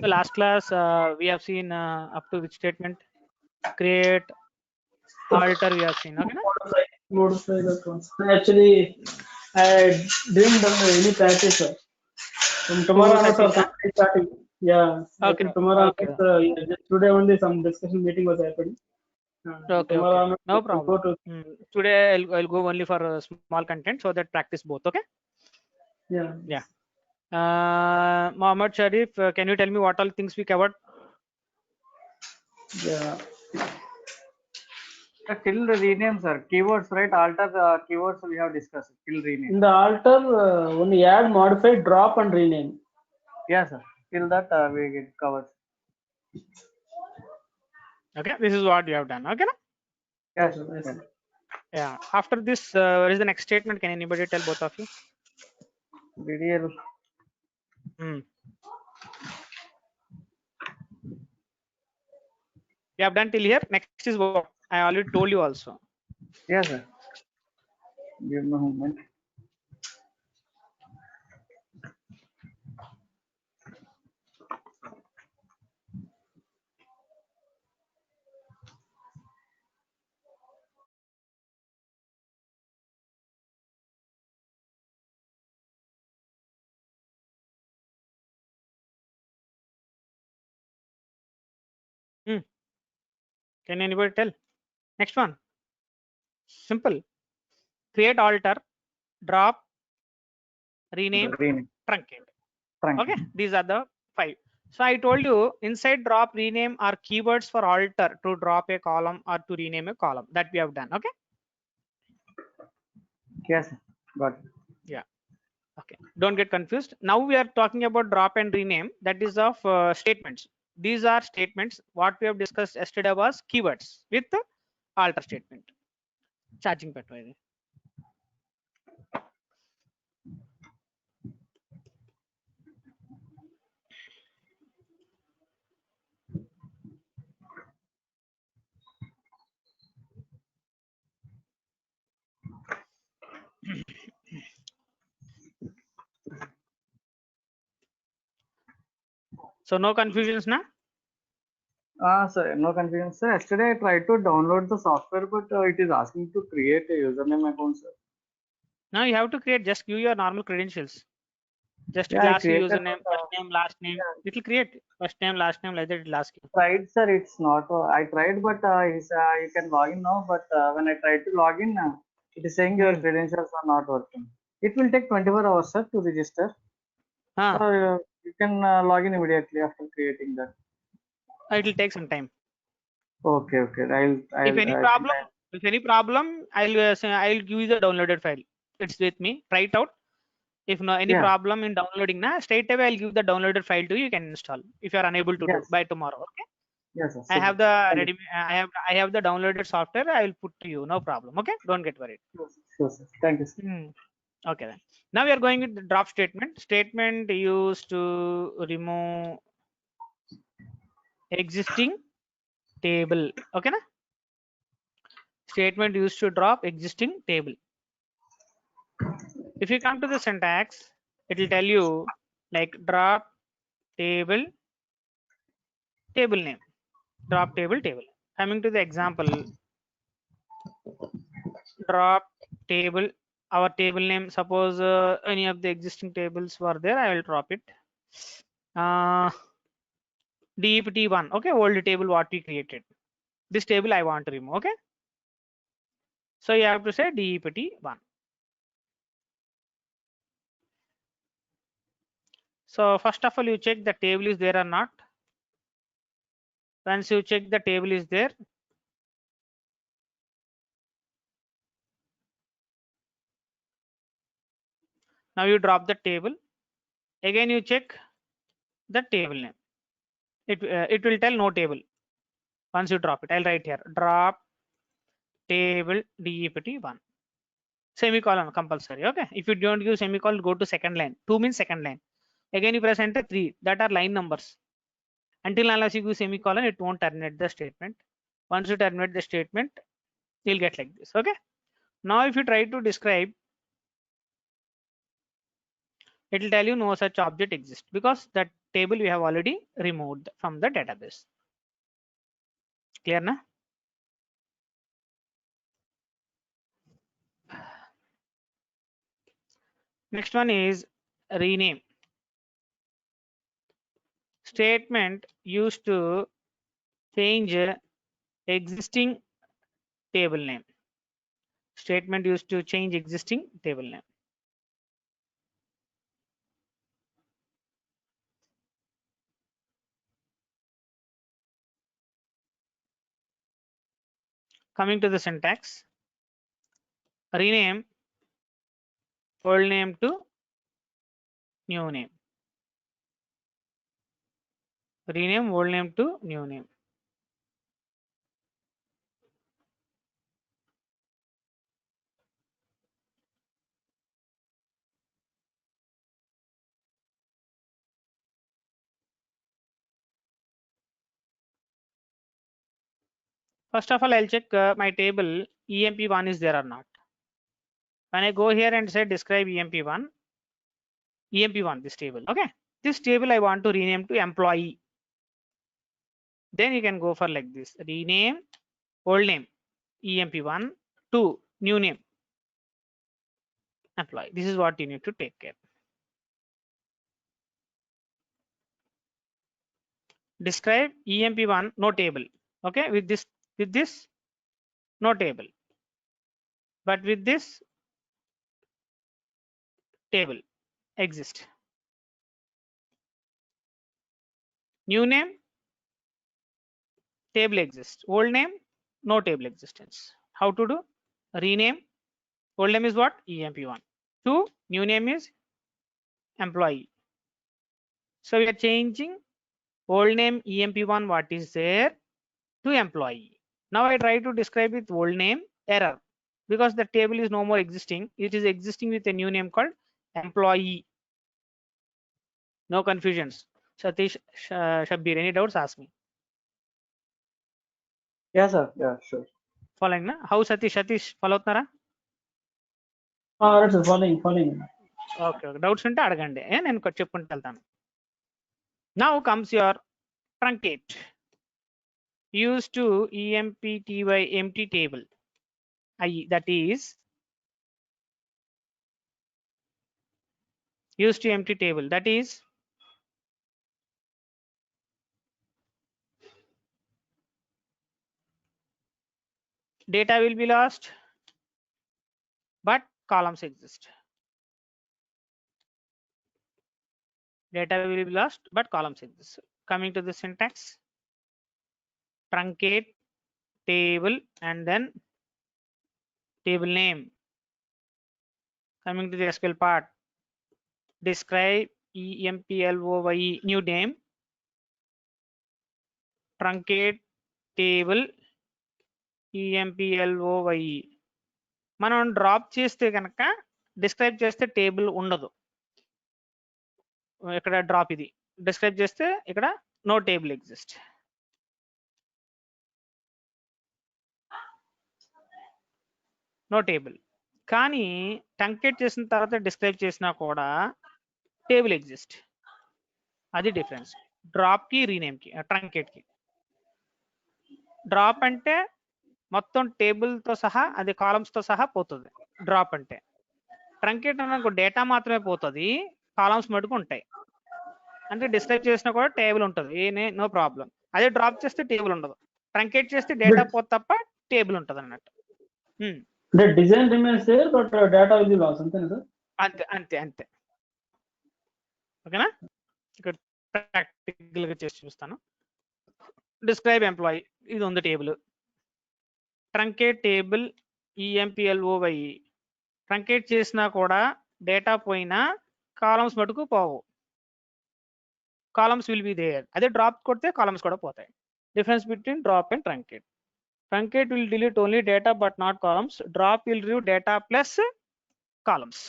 So last class we have seen up to which statement? Create, alter we have seen. Okay, na? Modify the concept. Actually, I didn't done any practice, sir. From tomorrow onwards, Such our is that? company starting. Yeah, I Okay, think tomorrow okay, onwards, yeah, just today only some discussion meeting was happening. okay, Tomorrow okay. onwards, No we'll go problem. to, Today I'll go only for small content so that practice both. Okay. yeah. Yeah. Mohammed Sharif, can you tell me what all things we covered? Yeah. Till rename, sir. Keywords, right? Alter keywords we have discussed. Till rename. In the alter, only add, modify, drop, and rename. Yeah, sir. Till that we get covered. Okay, this is what you have done. Okay, na? Yes, Yes, sir. sir. Yeah. After this, what is the next statement? Can anybody tell both of you? DDL. We have done till here. Next is what I already told you also. Yes, sir. Give me a moment. Can anybody tell? Next one. Simple. Create, alter, drop, rename, Rename. truncate. Trunk. Okay, these are the 5. So I told you inside drop, rename are keywords for alter to drop a column or to rename a column. That we have done. Okay. Yes, sir. Got it. Yeah. Okay. Don't get confused. Now we are talking about drop and rename. That is of statements. These are statements. What we have discussed yesterday was keywords with the alter statement. Charging petwa. So no confusions now. Sir, no confusion, sir. Yesterday I tried to download the software, but it is asking to create a username account, sir. Now you have to create, just give your normal credentials. Just Yeah, it'll I ask you created, username, but first name, last name. It will create first name, last name, like that it'll ask you. tried, sir. It's not. I tried, but you can log in now. But when I tried to log in, it is saying your credentials are not working. It will take 24 hours, sir, to register. You can log in immediately after creating that. It will take some time. Okay, okay. If any problem, I'll give you the downloaded file. It's with me. Try it out. If no any problem in downloading, straight away I'll give the downloaded file to you. You can install if you are unable to do by tomorrow. Okay. Yes, sir. I have the ready. I have the downloaded software. I will put to you. No problem. Okay. Don't get worried. Sure, sir. Thank you, sir. Okay then. Now we are going with the drop statement. Statement used to remove existing table. Okay, na? Statement used to drop existing table. If you come to the syntax, it will tell you like drop table, table name, drop table, table. Coming to the example, drop table, our table name. Suppose any of the existing tables were there, I will drop it. DEPT1. Okay, old table what we created. This table I want to remove. Okay. So you have to say DEPT1. So first of all, you check the table is there or not. Once you check the table is there, now you drop the table. Again you check the table name. It will tell no table. Once you drop it, I'll write here drop table DEPT1. Semicolon compulsory. Okay. If you don't use semicolon, go to second line. 2 means second line. Again you press enter 3. That are line numbers. Until unless you use semicolon, it won't terminate the statement. Once you terminate the statement, you'll get like this. Okay. Now if you try to describe it will tell you no such object exists because that table we have already removed from the database. Clear na? Next one is rename. Statement used to change existing table name. Statement used to change existing table name. Coming to the syntax, rename old name to new name. Rename old name to new name. First of all, I'll check my table EMP1 is there or not. When I go here and say describe EMP1, this table, okay? This table I want to rename to employee. Then you can go for like this, rename old name EMP1 to new name employee. This is what you need to take care. Describe EMP1 no table, okay? With this no table, but with this table exist. New name table exists, old name no table existence. How to do? Rename old name is what? EMP1 to new name is employee. So we are changing old name EMP1 what is there to employee. Now I try to describe with old name, error, because the table is no more existing. It is existing with a new name called employee. No confusions. Satish, Shabbir, any doubts? Ask me. Yeah, sir. Yeah, sure. Following na? How Satish follow అవుతున్నారా? Right, sir. Following. Okay, doubts ఉంటే అడగండి నేను చెప్పుకుంటూ వెళ్తాను. Now comes your truncate. Used to empty empty table. That is used to empty table. That is data will be lost, but columns exist. Data will be lost, but columns exist. Coming to the syntax, truncate table and then table name. Coming to the SQL part, describe employee new name, truncate table employee. మనం drop చేస్తే కనుక describe చేస్తే table ఉండదు. ఇక్కడ drop ఇది describe చేస్తే ఇక్కడ no table exist. No table. కానీ ట్రంకేట్ చేసిన తర్వాత డిస్క్రైబ్ చేసినా కూడా టేబుల్ ఎగ్జిస్ట్. అది డిఫరెన్స్ డ్రాప్ కి రీనేమ్ కి ట్రంకేట్ కి. డ్రాప్ అంటే మొత్తం టేబుల్ తో సహా అది కాలమ్స్ తో సహా పోతుంది డ్రాప్ అంటే. ట్రంకేట్ అన్న డేటా మాత్రమే పోతుంది, కాలమ్స్ మటుకు ఉంటాయి. అంటే డిస్క్రైబ్ చేసినా కూడా టేబుల్ ఉంటుంది, నో ప్రాబ్లం. అదే డ్రాప్ చేస్తే టేబుల్ ఉండదు. ట్రంకేట్ చేస్తే డేటా పోతే తప్ప టేబుల్ ఉంటుంది అన్నట్టు. The design remains there, but data will be lost. అంతే అంతే అంతే. ఓకేనా? ఇక్కడ ప్రాక్టికల్ గా చేసి చూస్తాను. డిస్క్రైబ్ ఎంప్లాయీ ఇది ఉంది table. Truncate table EMPLOY. Truncate చేసినా కూడా డేటా పోయినా కాలమ్స్ మటుకు పోవు. Columns will be there. అదే డ్రాప్ కొడితే కాలమ్స్ కూడా పోతాయి. Difference between drop and truncate. Truncate will delete only data but not columns. Drop will remove data plus columns.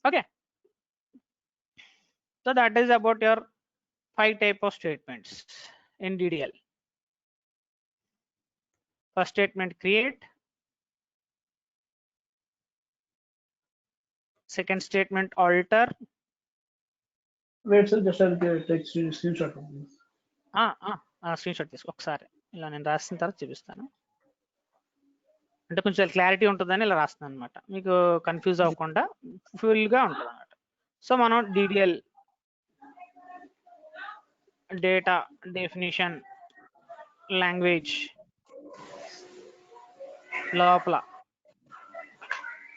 Okay. So that is about your 5 type of statements in DDL. First statement create. second statement alter. Wait, sir, just I'll take screenshot. Screen shot తీసుకో ఒకసారి, ఇలా నేను రాసిన తర్వాత చూపిస్తాను. అంటే కొంచెం clarity ఉంటుందని ఇలా రాస్తున్నాను అనమాట, మీకు కన్ఫ్యూజ్ అవ్వకుండా ఫుల్గా ఉంటుంది అనమాట. సో మనం డిడిఎల్ డేటా డెఫినిషన్ లాంగ్వేజ్ లోపల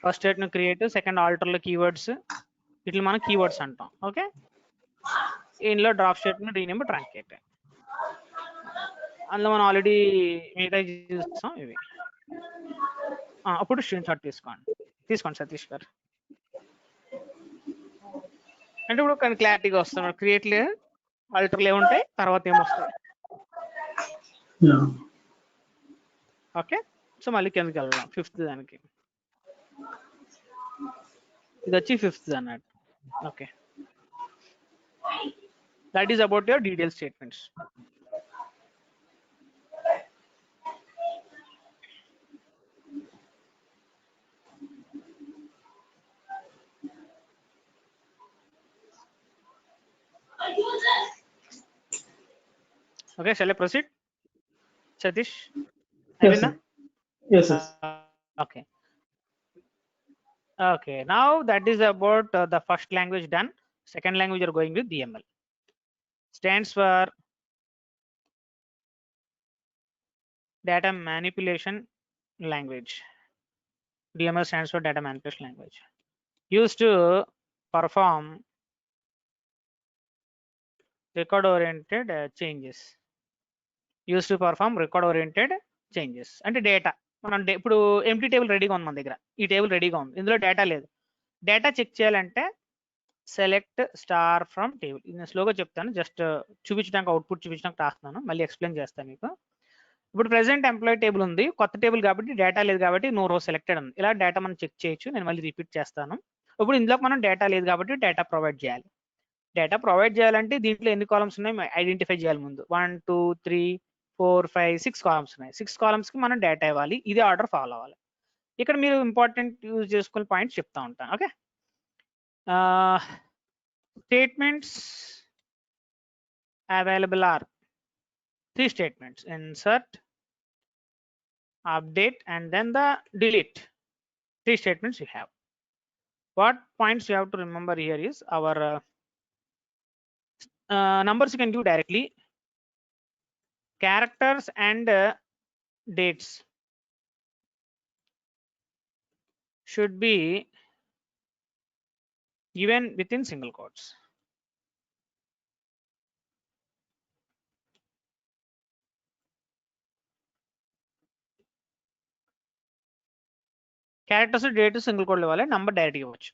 ఫస్ట్ స్టేట్మెంట్ క్రియేట్, సెకండ్ ఆల్టర్లో కీవర్డ్స్, ఇట్లా మనం కీవర్డ్స్ అంటాం. ఓకే, ఇందులో డ్రాప్ స్టేట్మెంట్ రీనేమ్ ట్రాంకేట్, అందులో మనం ఆల్రెడీ మిగతా చూస్తాం ఇవి. అప్పుడు స్క్రీన్ షాట్ తీసుకోండి సతీష్ గారు. అంటే ఇప్పుడు కానీ క్లారిటీగా వస్తుంది. క్రియేట్ లేదు, ఆల్టర్లు ఏముంటాయి, తర్వాత ఏమొస్తాయి. ఓకే, సో మళ్ళీ కిందకి వెళ్దాం. ఫిఫ్త్ దానికి, ఇది వచ్చి ఫిఫ్త్ అన్నట్టు. Okay, that is about your detail statements. Okay, shall I proceed, Satish? Yes, sir. Yes, yes. Okay. Okay, now that is about the first language done. Second language you're going with DML. Stands for data manipulation language. DML stands for data manipulation language. Used to perform record oriented changes. Used to perform record oriented changes. అంటే data మనం ఇప్పుడు empty table రెడీగా ఉంది మన దగ్గర, ఈ table రెడీగా ఉంది, ఇందులో డేటా లేదు. డేటా చెక్ చేయాలంటే సెలెక్ట్ స్టార్ ఫ్రమ్ టేబుల్. ఇది నేను స్లోగా చెప్తాను, జస్ట్ చూపించడానికి, అవుట్పుట్ చూపించడానికి రాస్తున్నాను, మళ్ళీ ఎక్స్ప్లెయిన్ చేస్తాను మీకు. ఇప్పుడు ప్రెసెంట్ ఎంప్లాయీ టేబుల్ ఉంది, కొత్త టేబుల్ కాబట్టి డేటా లేదు కాబట్టి నో రో సెలెక్టెడ్ ఉంది. ఇలా డేటా మనం చెక్ చేయొచ్చు. నేను మళ్ళీ రిపీట్ చేస్తాను. ఇప్పుడు ఇందులో మనం డేటా లేదు కాబట్టి డేటా ప్రొవైడ్ చేయాలి. డేటా ప్రొవైడ్ చేయాలంటే దీంట్లో ఎన్ని కాలమ్స్ ఉన్నాయి ఐడెంటిఫై చేయాలి ముందు. 1 2 3 4 5 6 కాలమ్స్ ఉన్నాయి. 6 కాలమ్స్ కి మనం డేటా ఇవ్వాలి. ఇదే ఆర్డర్ ఫాలో అవ్వాలి. ఇక్కడ మీరు ఇంపార్టెంట్ యూజ్ చేసుకునే పాయింట్స్ చెప్తా ఉంటాను. Okay, statements available are 3 statements: insert, update, and then the delete. 3 statements you have. What points you have to remember here is our numbers you can do directly. Characters and dates should be given within single quotes. Characters date single quote ఇవ్వాలి, number direct ఇవ్వచ్చు.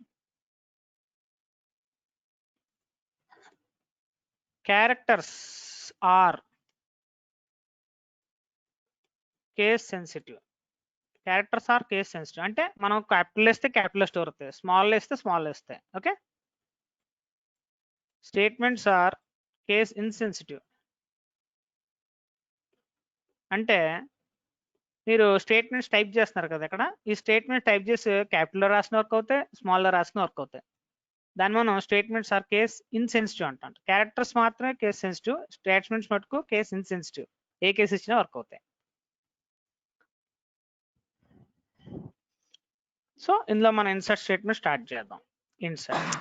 Characters are case sensitive. Characters are case sensitive అంటే మనం capital వేస్తే capital store అవుతాయి, small వేస్తే small వేస్తాయి. Okay, statements are case insensitive అంటే మీరు స్టేట్మెంట్స్ టైప్ చేస్తున్నారు కదా, ఇక్కడ ఈ స్టేట్మెంట్ టైప్ చేసి క్యాపిటల్లో రాసిన వర్క్ అవుతాయి, స్మాల్లో రాసిన వర్క్ అవుతాయి. దాన్ని మనం స్టేట్మెంట్స్ ఆర్ కేస్ ఇన్సెన్సిటివ్ అంటాం. క్యారెక్టర్స్ మాత్రమే కేస్ సెన్సిటివ్, స్టేట్మెంట్స్ మటుకు కేస్ ఇన్సెన్సిటివ్, ఏ కేసు ఇచ్చినా వర్క్ అవుతాయి. సో ఇందులో మనం ఇన్సర్ట్ స్టేట్మెంట్ స్టార్ట్ చేద్దాం. Insert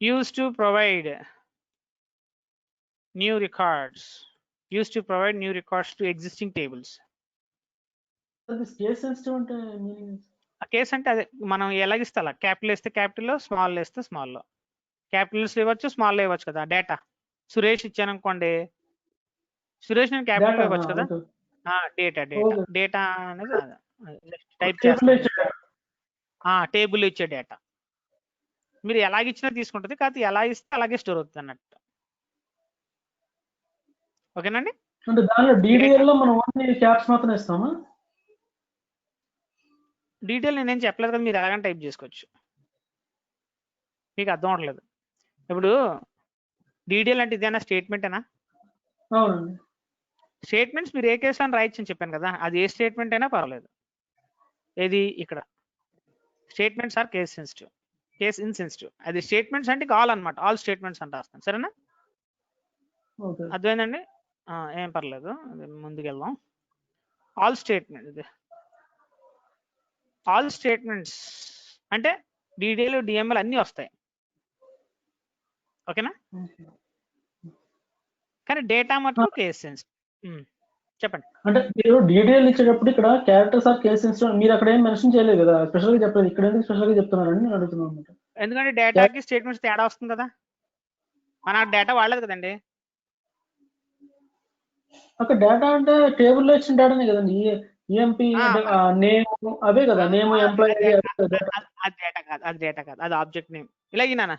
use to provide new records. Used to provide new records to existing tables. This case sensitive అంటే meaning ఆ కేస్ అంటే అదే మనం ఎలాగిస్తే అలా, క్యాపిటల్ వేస్తే క్యాపిటల్లో, స్మాల్ వేస్తే స్మాల్లో. క్యాపిటల్స్ ఇవ్వచ్చు, స్మాల్ ఇవ్వచ్చు కదా. డేటా సురేష్ ఇచ్చాను అనుకోండి, సురేష్ నేను క్యాపిటల్ ఇవ్వచ్చు కదా. డేటా డేటా డేటా అనేది టైప్ చేస్తాను, టేబుల్ ఇచ్చే డేటా. మీరు ఎలాగిచ్చినా తీసుకుంటుంది, కాకపోతే ఎలా ఇస్తే అలాగే స్టోర్ అవుతుంది అన్నట్టు. ఓకేనండి. అంటే దానిలో డీటెయిల్ లో మనం ఓన్లీ క్యాప్స్ మాత్రమే ఇస్తామా? డీటెయిల్ నేనేం చెప్పలేదు కదా, మీరు ఎలాగైనా టైప్ చేసుకోవచ్చు, మీకు అర్థం అవట్లేదు. ఇప్పుడు డీటెయిల్ అంటే ఇదేనా స్టేట్మెంటేనా? అవునండి. స్టేట్మెంట్స్ మీరు ఏ కేసులో రాయొచ్చు అని చెప్పాను కదా, అది ఏ స్టేట్మెంట్ అయినా పర్వాలేదు. ఏది ఇక్కడ statements are case sensitive, case insensitive. అది స్టేట్మెంట్స్ అంటే ఆల్ అనమాట, ఆల్ స్టేట్మెంట్స్ అంటే రాస్తాను. సరేనా? ఓకే అర్థమైందండి? ఏం పర్లేదు, ముందుకెళ్దాం. ఆల్ స్టేట్మెంట్, ఇది ఆల్ స్టేట్మెంట్స్ అంటే డీడీఎల్ డిఎంఎల్ అన్నీ వస్తాయి. ఓకేనా? కానీ డేటా మటుకు కేస్ సెన్సిటివ్. చెప్పండి. అంటే మీరు డీటెయిల్ ఇచ్చేటప్పుడు ఇక్కడ క్యారెక్టర్స్ ఆర్ కేసెస్ మీరు అక్కడ ఏం మెన్షన్ చేయలేదు కదా, స్పెషల్ గా చెప్పలేదు. ఇక్కడ ఎందుకు స్పెషల్ గా చెప్తున్నారని నేను అడుగుతున్నాను అనమాట. ఎందుకంటే డేటాకి స్టేట్మెంట్స్ తేడా వస్తుంది కదా, మన డేటా వాడలేదు కదండి. అక్కడ డేటా అంటే టేబుల్లో ఇచ్చిన డేటానే కదండి, ఈఎంపీ నేమ్ అవే కదా, నేమ్ ఎంప్లాయీ. అది డేటా కాదు, అది డేటా కాదు, అది object name. ఇలాగినా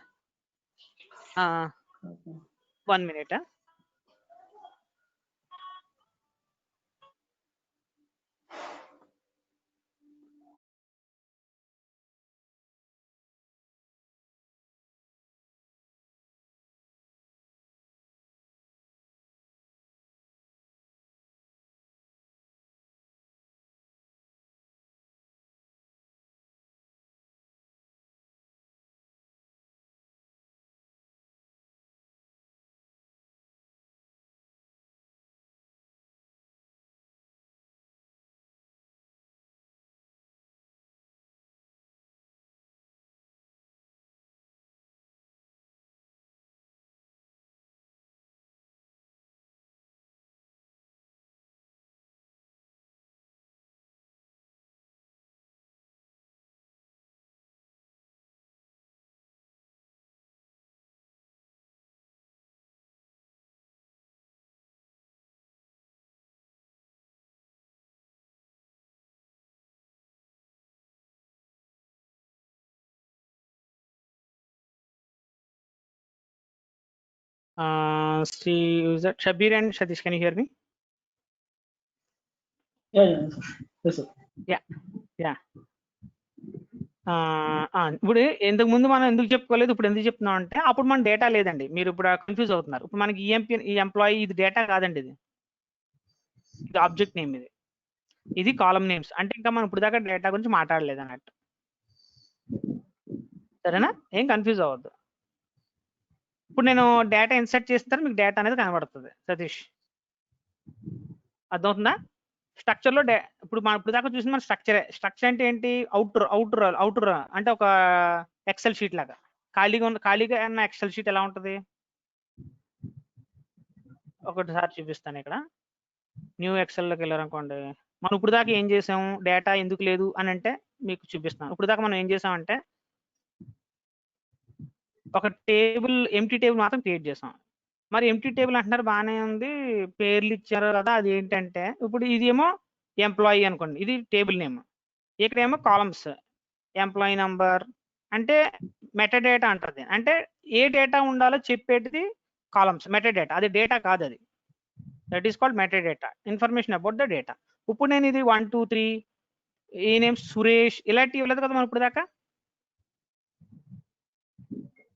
1 minute. See, is that Shabir and Satish? Can you hear me? Yes, sir. Yeah. ఇప్పుడు ఇంతకు ముందు మనం ఎందుకు చెప్పుకోలేదు, ఇప్పుడు ఎందుకు చెప్తున్నాం అంటే అప్పుడు మన డేటా లేదండి. మీరు ఇప్పుడు కన్ఫ్యూజ్ అవుతున్నారు. ఇప్పుడు మనకి ఈ ఎంప్లాయీ ఇది డేటా కాదండి, ఇది ఆబ్జెక్ట్ నేమ్, ఇది కాలమ్ నేమ్స్. అంటే ఇంకా మనం ఇప్పుడు దాకా డేటా గురించి మాట్లాడలేదు అన్నట్టు. సరేనా? ఏం కన్ఫ్యూజ్ అవ్వద్దు. ఇప్పుడు నేను డేటా ఇన్సర్ట్ చేస్తే మీకు డేటా అనేది కనబడుతుంది. సతీష్, అర్థమవుతుందా? స్ట్రక్చర్లో ఇప్పుడు మనం ఇప్పుడు దాకా చూసిన మన స్ట్రక్చర్ అంటే ఏంటి? అవుటర్ అంటే ఒక ఎక్సెల్ షీట్ లాగా. ఖాళీగా ఉన్న ఎక్సెల్ షీట్ ఎలా ఉంటుంది? ఒకటిసారి చూపిస్తాను. ఇక్కడ న్యూ ఎక్సెల్లోకి వెళ్ళారనుకోండి, మనం ఇప్పుడు దాకా ఏం చేసాము, డేటా ఎందుకు లేదు అని అంటే మీకు చూపిస్తాను. ఇప్పుడు దాకా మనం ఏం చేసామంటే ఒక టేబుల్, ఎంటీ టేబుల్ మాత్రం క్రియేట్ చేసాం. మరి ఎంటీ టేబుల్ అంటున్నారు, బాగానే ఉంది, పేర్లు ఇచ్చారు కదా. అది ఏంటంటే ఇప్పుడు ఇది ఏమో ఎంప్లాయీ అనుకోండి, ఇది టేబుల్ నేమ్. ఇక్కడేమో కాలమ్స్, ఎంప్లాయీ నంబర్ అంటే మెటాడేటా అంటారు. అంటే ఏ డేటా ఉండాలో చెప్పేటిది కాలమ్స్, మెటాడేటా. అది డేటా కాదు, అది that is called metadata, information about the data. ఇప్పుడు నేను ఇది 1 2 3 ఈ నేమ్ సురేష్ ఇలాంటివి ఇవ్వలేదు కదా మనం ఇప్పుడు దాకా.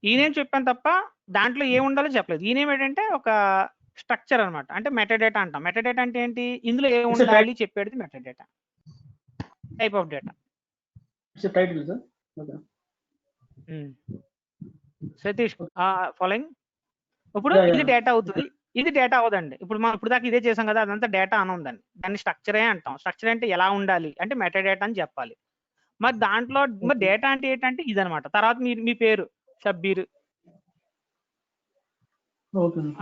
ఈ నేమ్ చెప్పాను తప్ప దాంట్లో ఏం ఉండాలో చెప్పలేదు. ఈ నేమ్ ఏంటంటే ఒక స్ట్రక్చర్ అనమాట, అంటే మెటాడేటా అంటాం. మెటాడేటా అంటే ఏంటి? ఇందులో ఏం ఉండాలి చెప్పేది metadata, type of data. Satish following. ఇప్పుడు ఇది డేటా అవుతుంది, ఇది డేటా అవదండి. ఇప్పుడు మనం ఇప్పుడు దాకా ఇదే చేసాం కదా, అదంతా డేటా అని ఉందండి. దాన్ని స్ట్రక్చరే అంటాం. స్ట్రక్చర్ అంటే ఎలా ఉండాలి అంటే మెటాడేటా అని చెప్పాలి. మరి దాంట్లో మరి డేటా అంటే ఏంటంటే ఇదనమాట. తర్వాత మీ పేరు షబ్బీర్,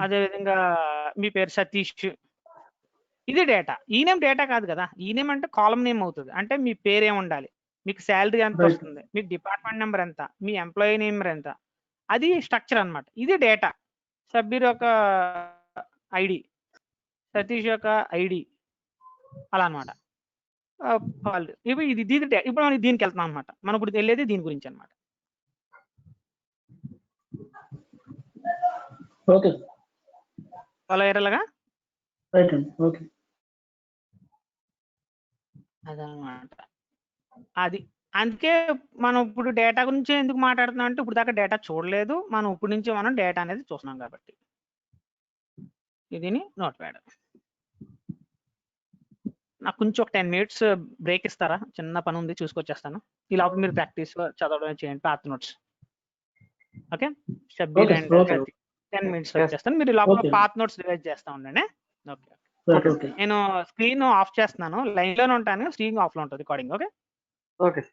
అదే విధంగా మీ పేరు సతీష్, ఇది డేటా. ఈ నేమ్ డేటా కాదు కదా, ఈ నేమ్ అంటే కాలమ్ నేమ్ అవుతుంది. అంటే మీ పేరు ఏమి ఉండాలి, మీకు శాలరీ ఎంత వస్తుంది, మీకు డిపార్ట్మెంట్ నెంబర్ ఎంత, మీ ఎంప్లాయీ నెంబర్ ఎంత, అది స్ట్రక్చర్ అన్నమాట. ఇది డేటా. షబ్బీర్ యొక్క ఐడి, సతీష్ యొక్క ఐడి, అలా అనమాట. ఇప్పుడు ఇప్పుడు మనం దీనికి వెళ్తున్నాం అనమాట. మనం ఇప్పుడు వెళ్ళేది దీని గురించి అనమాట. Okay, follow అయ్యారలాగా? ఓకే, అదనమాట. అది అందుకే మనం ఇప్పుడు డేటా గురించి ఎందుకు మాట్లాడుతున్నాం అంటే ఇప్పుడు దాకా డేటా చూడలేదు, మనం ఇప్పుడు నుంచి మనం డేటా అనేది చూస్తున్నాం కాబట్టి. ఇదిని నోట్ ప్యాడ్. నాకు కొంచెం ఒక 10 మినిట్స్ బ్రేక్ ఇస్తారా? చిన్న పని ఉంది చూసుకొచ్చేస్తాను. ఈ లోపల మీరు ప్రాక్టీస్ చదవడం చేయండి path notes. Okay Shabbir Okay, and okay. 10 minutes Yes. వచ్చేస్తాను. మీరు ఈ లోపల Okay. పాత్ నోట్స్ రివైజ్ చేస్తా ఉండండి. Okay Right, okay. నేను స్క్రీన్ ఆఫ్ చేస్తున్నాను. లైన్ లోనే ఉంటాను. స్క్రీన్ ఆఫ్ లో ఉంటుంది recording. Okay Okay.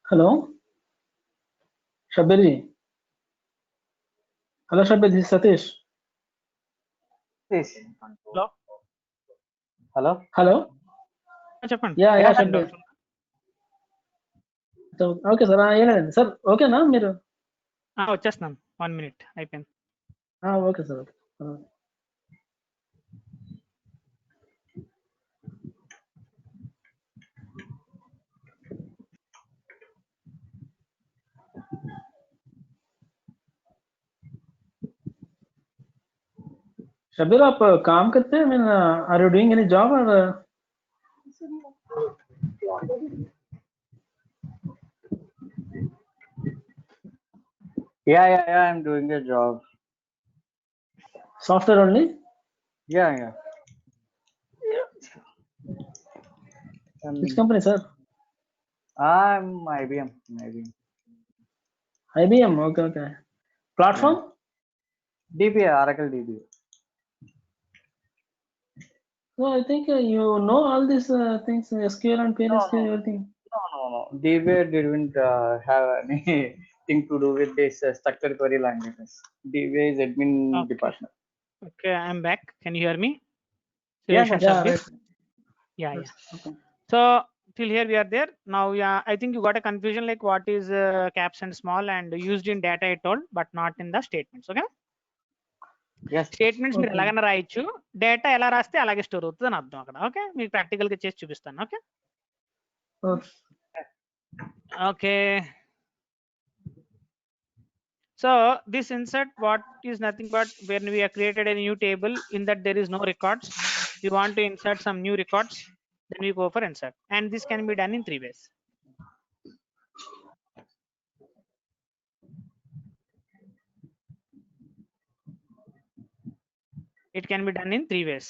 Hello, Shabbir ji. Hello, Shabbir. This is Satish. Please. Hello Hello. Hello. చెప్పండి Yeah, Yeah, Shabbir. So, okay, sir. ఏం సార్ ఓకేనా మీరు? వచ్చేస్తున్నాను 1 minute అయిపోయింది. Okay sir. शब्बीर आप काम करते हैं? Mean are you doing any job और yeah, I'm doing a job. Software only? Yeah. Which company, sir? I'm IBM. IBM. Okay. Platform? DBA, Oracle DBA. So I think you know all these things, SQL and PLSQL, everything. No. DBA didn't have anything to do with this structured query languages. DBA is admin department. Okay, I'm back. Can you hear me? Yeah, Suresh and Yeah, Shabbir? right. Yeah. Okay. So till here we are there. Now, yeah, I think you got a confusion like what is caps and small and used in data I told, but not in the statements. Okay. Yes. Statements మీరు Okay. ఎలాగైనా రాయొచ్చు, data ఎలా రాస్తే అలాగే store అవుతుంది అని అర్థం అక్కడ. ఓకే, మీకు ప్రాక్టికల్ గా చేసి చూపిస్తాను. Okay okay. So this insert what is nothing but when we have created a new table in that there is no records, we want to insert some new records, then we go for insert, and this can be done in 3 ways. It can be done in 3 ways.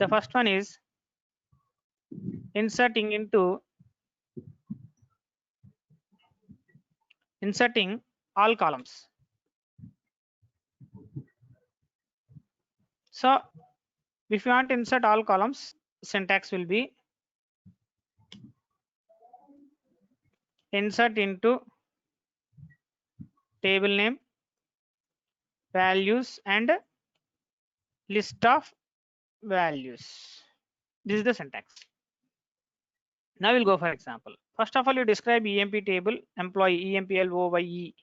The first one is inserting all columns. So if you want to insert all columns, syntax will be insert into table name, values and list of values. This is the syntax. Now we'll go for example. First of all, you describe EMP table employee, EMPLOYE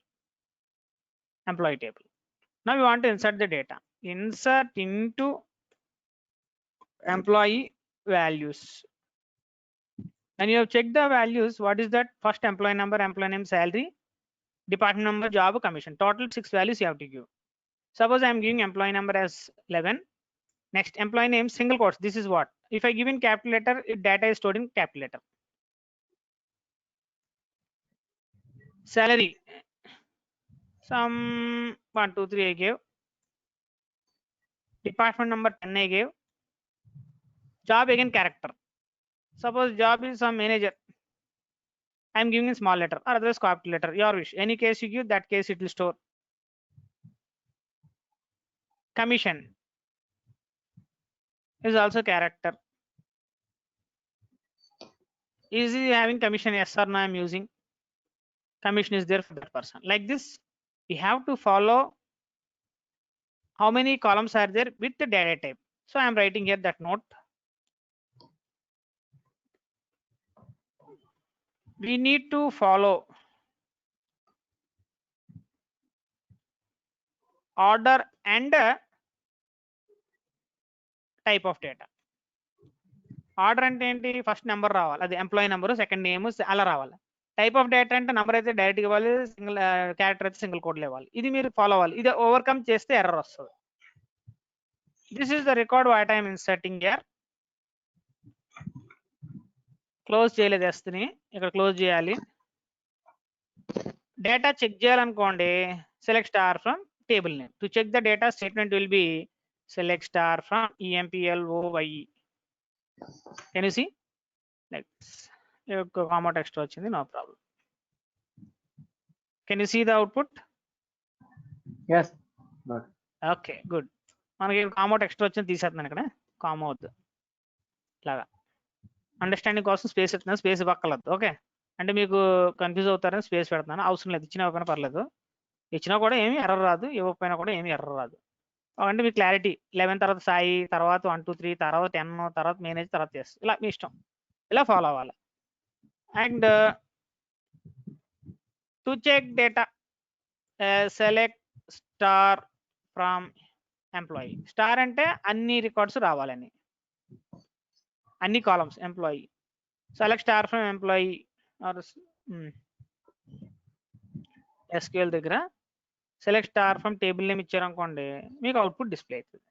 employee table. Now we want to insert the data. Insert into employee values. And you have checked the values. What is that? First employee number, employee name, salary, department number, job, commission. Total 6 values you have to give. Suppose I am giving employee number as 11. Next, employee name, single quotes. This is what? If I give in capital letter, data is stored in capital letter. Salary, some 1, 2, 3 I gave. Department number 10 I gave. Job again character. Suppose job is some manager. I am giving in small letter or otherwise capital letter. Your wish. Any case you give, that case it will store. Commission is also character. Is he having commission? Yes or no? I am using. Commission is there for that person. Like this, we have to follow how many columns are there with the data type. So I am writing here that note. We need to follow order and type of data. Order అంటే ఏంటి? First number రావాలి, అది employee number, second name అలా రావాలి. Type of data అంటే number అయితే direct ఇవ్వాలి, single character అయితే సింగిల్ కోడ్లు ఇవ్వాలి. ఇది మీరు ఫాలో అవ్వాలి. ఇది ఓవర్కమ్ చేస్తే ఎర్రర్ వస్తుంది. This is the record what I'm inserting here. Close చేయలేదు ఎస్ని, ఇక్కడ క్లోజ్ చేయాలి. డేటా చెక్ చేయాలనుకోండి, select star from table name. To check the data statement will be select star from EMPLOYE. Can you see? Like comma text వచ్చింది, no problem. Can you see the output? Yes. Good. Okay, good. మనకి comma text వచ్చింది, తీసేస్తున్నాను ఇక్కడ. Comma వద్దు, ఇలాగా understanding కోసం space ఎత్తున్నాను, space పక్కలద్దు. Okay, అంటే మీకు కన్ఫ్యూజ్ అవుతారని స్పేస్ పెడతాను, అవసరం లేదు, ఇచ్చినా ఇవ్వకపోయినా పర్లేదు, ఇచ్చినా కూడా ఏమీ ఎర్రర్ రాదు, ఇవ్వకపోయినా కూడా ఏమీ ఎర్రర్ రాదు. అంటే మీకు క్లారిటీ 11 తర్వాత సాయి, తర్వాత 1 2 3, తర్వాత 10, తర్వాత మేనేజ్, తర్వాత ఎస్, ఇలా మీ ఇష్టం, ఇలా ఫాలో అవ్వాలి. And to check data select star from employee. Star అంటే అన్ని రికార్డ్స్ రావాలని, అన్ని columns employee. Select star from employee or SQL దగ్గర select star from table name ఇచ్చారనుకోండి, మీకు అవుట్పుట్ డిస్ప్లే అవుతుంది.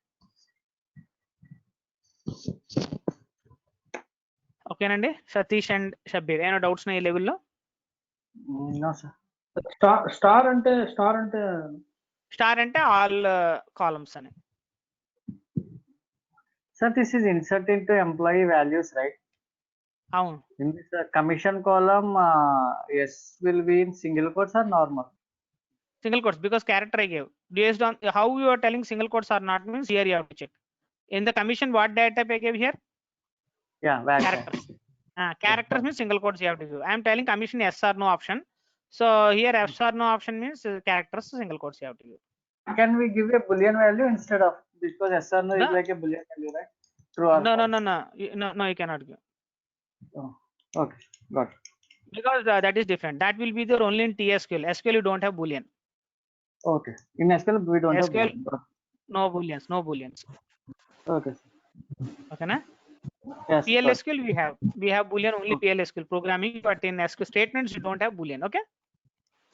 ఓకేనండి సతీష్ అండ్ షబ్బీర్, ఏమైనా డౌట్స్ ఉన్నాయి ఈ లెవెల్లో? No, sir. స్టార్ అంటే స్టార్ అంటే ఆల్ కాలమ్స్ అని. Sir, this is insert into employee values, right? అవును, In this commission column, yes will be in single quotes or normal? single quotes, because character I gave. Based on how you are telling single quotes or not means here you have to check. In the commission, what data type I gave here? Yeah, value. Characters. Characters means single quotes you have to give. I am telling commission yes or no option. So here yes or no option means characters single quotes you have to give. Can we give a boolean value instead of, because yes or no is No. like a boolean value, right? True or No, false? no, you cannot give. Oh, okay, got it. Because that is different. That will be there only in TSQL. SQL you don't have boolean. Okay. In SQL we don't have SQL boolean. no booleans. Okay. Okay na? Yes. PLSQL we have boolean only. PLSQL programming, but in SQL statements you don't have boolean. Okay.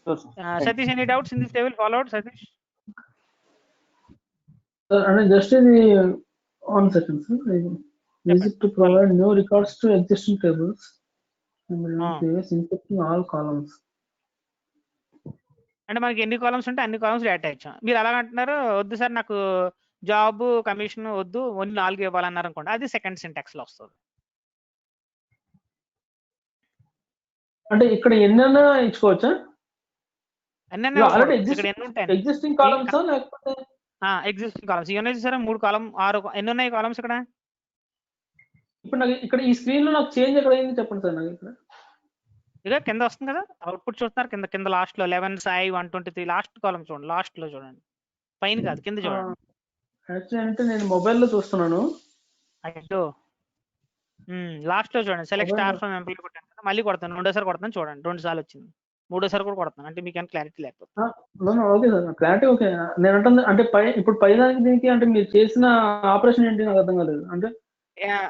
Sure, sir. Satish, any doubts in this table? Followed, Satish? అంటే just ఇది 1 second sir. Use it to provide new records to existing tables and inserting all columns. అంటే మనకి ఎన్ని columns ఉంటే అన్ని columns data ఇచ్చాం. మీరు అలాగ అంటున్నారు, వద్దు సార్ నాకు జాబ్ కమిషన్ వద్దు, ఓన్లీ 4 ఇవ్వాలన్నారు అనుకోండి, అది సెకండ్ సింటాక్స్ లో వస్తుంది. అంటే ఇక్కడ ఎన్నైనా ఇచ్చుకోవచ్చా? అన్నీ ఆల్రెడీ ఇక్కడ ఎన్ని ఉంటాయి? ఎగ్జిస్టింగ్ కాలమ్స్ లేకపోతే ఎగ్జిస్టింగ్ కాలమ్స్ ఇవన్నీ చూసారా, 3 కాలమ్ 6 ఎన్ని ఉన్నాయి కాలమ్స్ ఇక్కడ? ఇప్పుడు నాకు ఇక్కడ ఈ స్క్రీన్ లో నాకు చేంజ్ ఎక్కడ అయింది చెప్పండి సార్. నాకు ఇక్కడ ఇక కింద వస్తుంది కదా అవుట్పుట్, చూస్తున్నారు కింద కింద లాస్ట్ లో 11 సాయి 123 లాస్ట్ కాలమ్ చూడండి, లాస్ట్ లో చూడండి, పైన కాదు కింద చూడండి. యాక్చువల్లీ అంటే నేను మొబైల్లో చూస్తున్నాను. అయ్యో లాస్ట్ లో చూడండి, సెలెక్ట్ స్టార్ ఫ్రమ్ ఎంప్లాయీ కొట్టాను కదా, మళ్ళీ కొడతాను, రెండోసారి కొడతాను చూడండి, 2 సార్లు వచ్చింది, మూడోసారి కూడా కొడతాను, అంటే మీకు ఏమైనా క్లారిటీ లేకపోతే. Okay sir, clarity okay. నేను అంటే ఇప్పుడు పైదానికి దీనికి అంటే మీరు చేసిన ఆపరేషన్ ఏంటి నాకు అర్థం కాలేదు. అంటే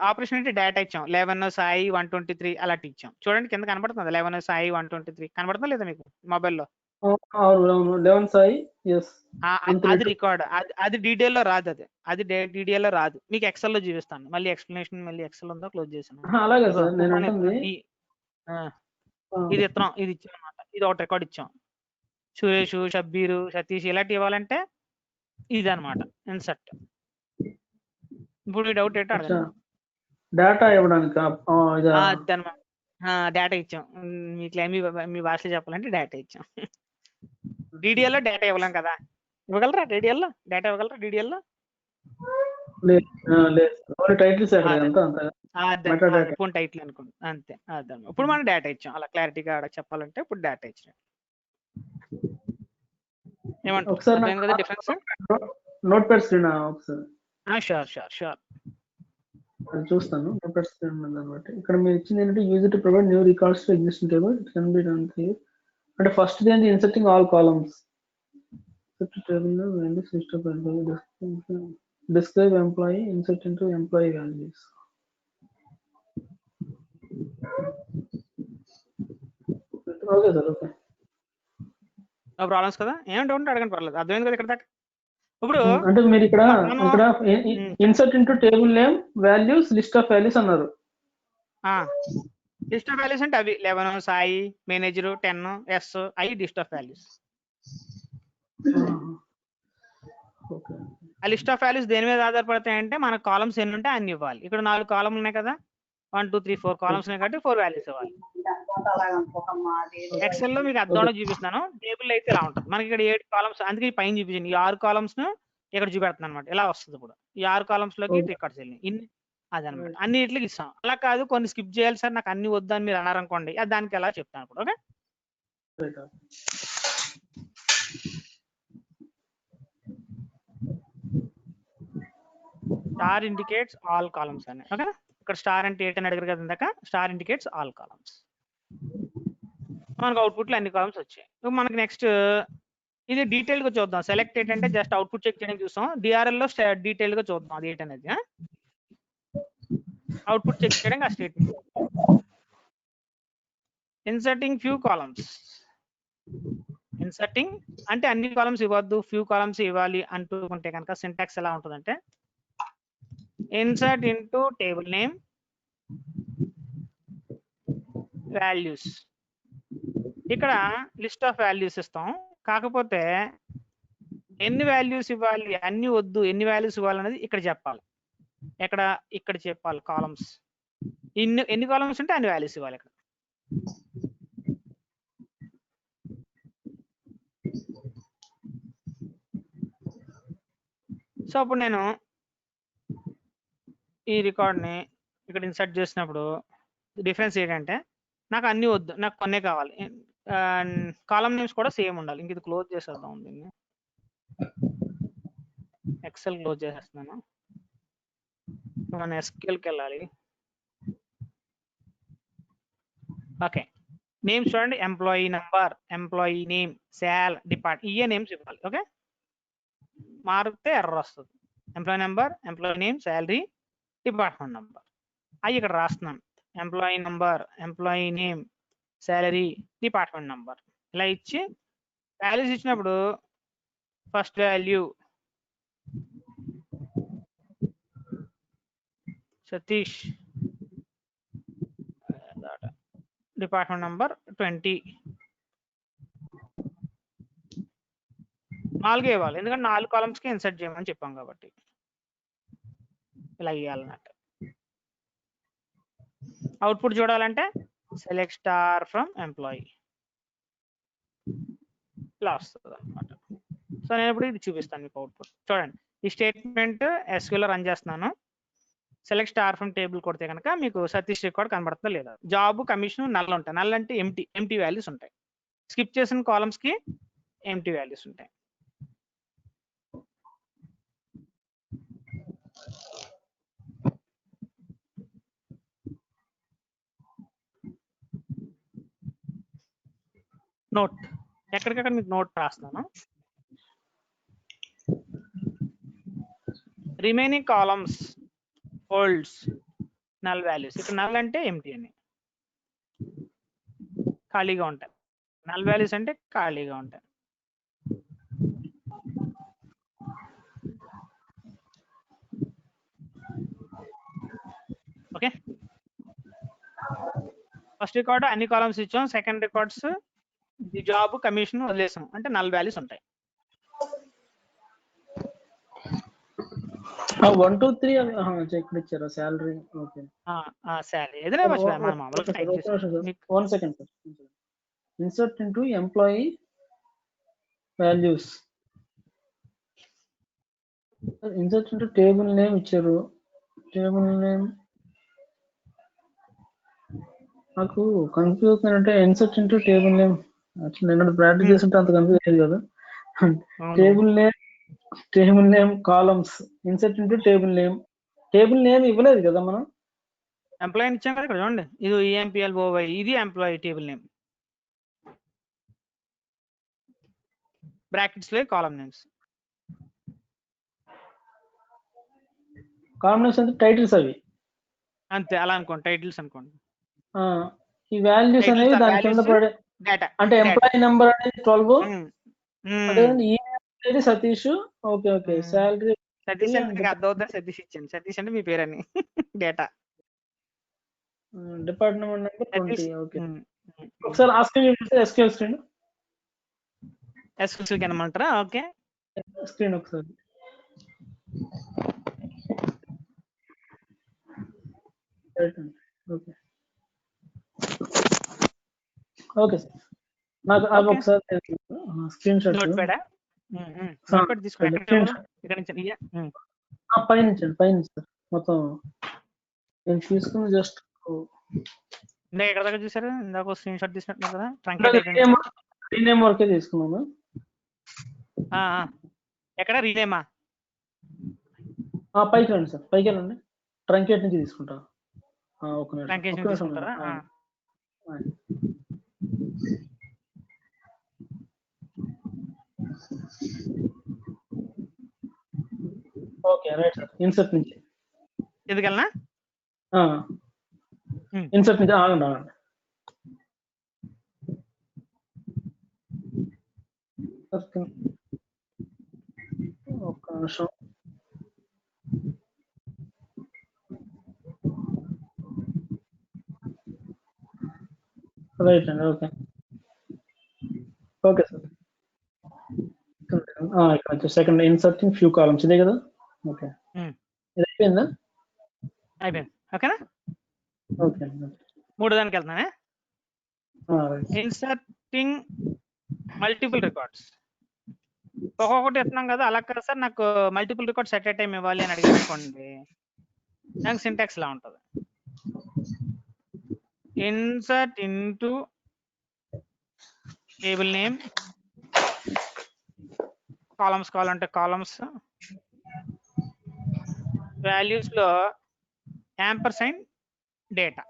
ఆపరేషన్ అంటే డేటా ఇచ్చాం, 11 సాయి 123 అలాంటి ఇచ్చాం. చూడండి కింద కనబడుతుంది 11 సాయి 123 కనబడుతుందా లేదా మీకు మొబైల్లో? అవును 11 సాయి, ఎస్. అది రికార్డ్, అది డీటెయిల్ లో రాదు, అది డీటెయిల్ లో రాదు, మీకు ఎక్సెల్ లో చూపిస్తాను. మళ్ళీ ఎక్స్ప్లెనేషన్ మళ్ళీ ఎక్సెల్ ఉందో క్లోజ్ చేసాను. అలాగే సార్, నేను అంటుంది ఇది ఇస్తున్నాం, ఇది ఇచ్చాం అనమాట, ఇది ఒకటి రికార్డ్ ఇచ్చాం. సురేష్, షబ్బీరు, సతీష్ ఇలాంటి ఇవ్వాలంటే ఇది అనమాట ఇన్సర్ట్. ఇప్పుడు ఈ డౌట్ ఏంటో అడగండి. డేటా ఇవ్వడానికి డేటా ఇచ్చాం, మీ భాషలో చెప్పాలంటే డేటా ఇచ్చాం. DDL లో డేటా ఇవ్వలేం కదా, ఇవ్వగలరా? DDL లో డేటా ఇవ్వగలరా? DDL లో ఫోన్ టైటిల్ అనుకోండి, అంతే. ఇప్పుడు మనం డేటా ఇచ్చాం, అలా క్లారిటీగా చెప్పాలంటే ఇప్పుడు డేటా ఇచ్చాం. ఏమంటారు డిఫరెన్స్? నోట్ ప్యాడ్ స్క్రీన్ ఒకసారి షూర్ చూస్తాను. నోట్ ప్యాడ్ స్క్రీన్ బట్టి ఇక్కడ మీరు ఇచ్చింది ఏంటంటే use to provide new records to existing table. It can be done here. అంటే ఫస్ట్ ఏంటి, inserting all columns. Describe employee, insert into employee values. Okay sir, okay. No problems కదా, ఏం doubt అడగండి, పర్లేదు, అర్థమైంది కదా ఇక్కడ దాకా. ఇప్పుడు అంటే మీరు ఇక్కడ insert into table name values list of values అన్నారు. లిస్ట్ ఆఫ్ వాల్యూస్ అంటే అవి 11 సాయి మేనేజర్ 10 ఎస్ అవి లిస్ట్ ఆఫ్ వాల్యూస్. ఆ లిస్ట్ ఆఫ్ వాల్యూస్ దేని మీద ఆధారపడతాయంటే మన కాలమ్స్ ఎన్ని ఉంటే అన్ని ఇవ్వాలి. ఇక్కడ 4 కాలమ్లు ఉన్నాయి కదా, 1 2 3 4 కాలమ్స్ ఉన్నాయి కాబట్టి 4 వాల్యూస్ ఇవ్వాలి. ఎక్సెల్ లో మీకు అర్థంలో చూపిస్తున్నాను, టేబుల్ అయితే ఇలా ఉంటుంది. మనకి ఇక్కడ 7 కాలమ్స్, అందుకే పైన చూపించాను. ఈ 6 కాలమ్స్ ను ఇక్కడ చూపెడుతున్నాను అనమాట, ఇలా వస్తుంది. ఇప్పుడు ఈ 6 కాలమ్స్ లోకి రికార్డ్స్ వెళ్ళి అదనమాట. అన్నిటికి ఇస్తాం. అలా కాదు కొన్ని స్కిప్ చేయాలి సార్ నాకు అన్ని వద్దని మీరు అన్నారనుకోండి, దానికి ఎలా చెప్తాను ఇప్పుడు. Okay, star indicates all columns అని. ఓకే, ఇక్కడ స్టార్ అంటే ఏంటని అడిగారు కదా ఇందాక, స్టార్ ఇండికేట్స్ ఆల్ కాలమ్స్. మనకు అవుట్పుట్లో అన్ని కాలమ్స్ వచ్చాయి. మనకి నెక్స్ట్ ఇది డీటెయిల్ గా చూద్దాం. సెలెక్ట్ ఏంటంటే జస్ట్ అవుట్పుట్ చెక్ చేయడానికి చూస్తాం. డిఆర్ఎల్ లో డీటెయిల్ గా చూద్దాం అది ఏంటనేది. అవుట్పుట్ చెక్ చేయడానికి ఆ statement. Inserting few columns. Inserting అంటే అన్ని కాలమ్స్ ఇవ్వద్దు, ఫ్యూ కాలమ్స్ ఇవ్వాలి అంటుకుంటే కనుక సింటాక్స్ ఎలా ఉంటుందంటే insert into table name values. ఇక్కడ లిస్ట్ ఆఫ్ వాల్యూస్ ఇస్తాం. కాకపోతే ఎన్ని వాల్యూస్ ఇవ్వాలి, అన్ని వద్దు, ఎన్ని వాల్యూస్ ఇవ్వాలి అనేది ఇక్కడ చెప్పాలి. ఇక్కడ చెప్పాలి కాలమ్స్. ఎన్ని కాలమ్స్ ఉంటే అన్ని వాల్యూస్ ఇవ్వాలి ఇక్కడ. సో అప్పుడు నేను ఈ రికార్డ్ని ఇక్కడ ఇన్సర్ట్ చేసినప్పుడు డిఫరెన్స్ ఏంటంటే నాకు అన్ని వద్దు, నాకు కొన్నే కావాలి. కాలమ్ నేమ్స్ కూడా సేమ్ ఉండాలి. ఇంక ఇది క్లోజ్ చేసేద్దాం. దీన్ని ఎక్సెల్ క్లోజ్ చేసేస్తున్నాను. మన ఎస్క్యూఎల్కి వెళ్ళాలి. ఓకే, నేమ్స్ చూడండి. Employee number, employee name, sal, depart, ఇయే నేమ్స్ ఇవ్వాలి. ఓకే, మారితే ఎర్రర్ వస్తుంది. Employee number, employee name, salary, department number అవి ఇక్కడ రాస్తున్నాను. Employee number, employee name, salary, department number ఇలా ఇచ్చి వాల్యూస్ ఇచ్చినప్పుడు first value Satish, department number 20, 4 ఇవ్వాలి. ఎందుకంటే 4 కాలమ్స్కి ఇన్సర్ట్ చేయమని చెప్పాం కాబట్టి ఇలా ఇవ్వాలన్నట్టు. అవుట్పుట్ చూడాలంటే సెలెక్ట్ స్టార్ ఫ్రమ్ ఎంప్లాయీ ఇలా వస్తుంది అనమాట. సో నేను ఇప్పుడు ఇది చూపిస్తాను మీకు అవుట్పుట్. చూడండి, ఈ స్టేట్మెంట్ ఎస్క్యూఎల్ రన్ చేస్తున్నాను. సెలెక్ట్ స్టార్ ఫ్రమ్ టేబుల్ కొడితే కనుక మీకు సతీష్ రికార్డ్ కనబడుతుందా లేదా. జాబ్, కమిషన్ నల్ ఉంటాయి. నల్ అంటే ఎంటీ వాల్యూస్ ఉంటాయి. స్కిప్ చేసిన కాలమ్స్ కి ఎంటీ వాల్యూస్ ఉంటాయి. నోట్ ఎక్కడికక్కడ మీకు నోట్ రాస్తున్నాను. Remaining columns holds null values. ఇక్కడ నల్ అంటే ఎంటీ అని, ఖాళీగా ఉంటాయి. నల్ వాల్యూస్ అంటే ఖాళీగా ఉంటాయి. ఓకే, ఫస్ట్ రికార్డ్ అన్ని కాలమ్స్ ఇచ్చాం. సెకండ్ రికార్డ్స్ జాబ్, కమిషన్ వదిలేసాం అంటే నల్ వాల్యూస్ ఉంటాయి. 1 2 3 ఇక్కడ ఇచ్చారు సాలరీ. ఓకే, శాలరీ ఏదైనా మనం మామూలుగా టైప్ చేసాం. 1 second sir. Insert into employee values. Insert into table name ఇచ్చారు. టేబుల్ నేమ్ నాకు కన్ఫ్యూజ్ అంటే insert into table name. Actually నేను ప్రాక్టీస్ చేస్తుంటే అంత కన్ఫ్యూజ్ అయ్యేది కదా. Table name columns insert into table name. Table name ఇవ్వలేదు కదా మనం. ఎంప్లాయీ ఇచ్చాం కదా ఇక్కడ చూడండి. ఇది EMPLOY, ఇది ఎంప్లాయీ టేబుల్ నేమ్. బ్రాకెట్స్ లో కాలమ్ నేమ్స్. కాలమ్ నేమ్స్ అంటే టైటిల్స్ అవి అంతే, అలా అనుకోండి, టైటిల్స్ అనుకోండి. ఈ వాల్యూస్ అనేవి దాని కింద పడే డేటా. అంటే ఎంప్లాయీ నెంబర్ అనేది 12, అనేది Satish. Okay okay, salary Satish అంటే అర్థమవుతా. సతీష్ ఇచ్చాను, సతీష్ అంటే మీ పేరని. Data, department number 20. ఓకే, ఒకసారి ఆ స్క్రీన్ ఎస్క్యూఎల్ స్క్రీన్ ఎస్క్యూఎల్ కనమంటారా. ఓకే, స్క్రీన్ ఒకసారి. ఓకే ఓకే సార్, నాకు అది ఒకసారి స్క్రీన్ షాట్ తీసుకోండి. ఇక్కడ నుంచి పైనుంచండి సార్ మొత్తం నేను తీసుకుని జస్ట్ ఇందాక ఎక్కడ దాకా చూసారు? ఇందాక స్క్రీన్ షాట్ తీసినట్టున్నారు కదా, ట్రంకేట్ ఎక్కడ రీనేమ్ వరకే తీసుకున్నాను. ఎక్కడ రీనేమా? పైకి రండి సార్, పైకి వెళ్ళండి. ట్రంకేట్ నుంచి తీసుకుంటా. ఒక నిమిషం, ట్రంకేషన్ ఒక్క నిమిషం తీసుకుంటారా? Okay right sir. ఇన్సర్ట్ నుంచి ఎందుకల్నా ఇన్సర్ట్ నుంచి ఆగండి ఆగండి. ఒక్క నిమిషం. రైట్ అండి. Okay okay sir. ఇక్కడ వచ్చి సెకండ్ ఇన్సర్టింగ్ ఫ్యూ కాలమ్స్ ఇదే కదా. ఓకే ఇది అయిపోయిందా? అయిపోయింది. ఓకేనా? ఓకే మూడో దానికి వెళ్తున్నానే. Inserting multiple records. ఒక్కొక్కటి ఇస్తున్నాం కదా, అలా కదా సార్. నాకు multiple records at a time ఇవ్వాలి అని అడిగాను అనుకోండి, నాకు సింటాక్స్ లా ఉంటుంది. Insert into table name, columns కావాలంటే కాలమ్స్, వాల్యూస్ లో యాంపర్సైన్ డేటా,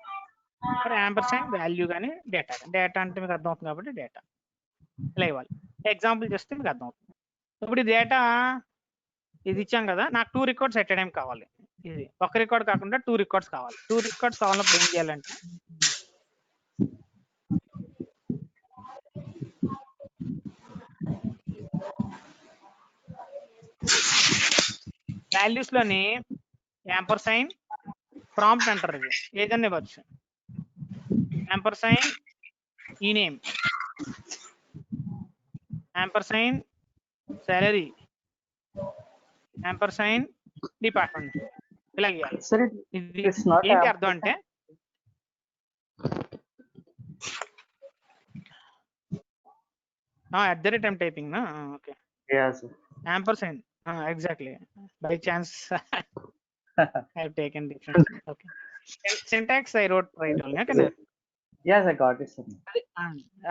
యాంపర్సైన్ వాల్యూ కానీ డేటా. డేటా అంటే మీకు అర్థం అవుతుంది కాబట్టి డేటా ఇలా ఇవ్వాలి. ఎగ్జాంపుల్ చేస్తే మీకు అర్థం అవుతుంది. ఇప్పుడు ఈ డేటా ఇది ఇచ్చాం కదా, నాకు 2 రికార్డ్స్ ఎట్ టైం కావాలి. ఇది ఒక రికార్డ్ కాకుండా 2 రికార్డ్స్ కావాలి. 2 రికార్డ్స్ కావాలన్నప్పుడు ఏం చేయాలంటే, వాల్యూస్ లోని యాంపర్సైన్ ప్రాంప్ట్ అంటారు. ఇది ఏదన్నా ఇవ్వచ్చు. యాంపర్సైన్ ఈ నేమ్, యాంపర్సైన్ సాలరీ, యాంపర్సైన్ డిపార్ట్మెంట్, ఇలా ఇవ్వాలి. ఇది ఏంటి అర్థం అంటే, at the rate I'm typing na. Okay, yes sir. Ampersand, exactly, by chance I have taken different. Okay, syntax I wrote right only. Okay, yes I got it sir.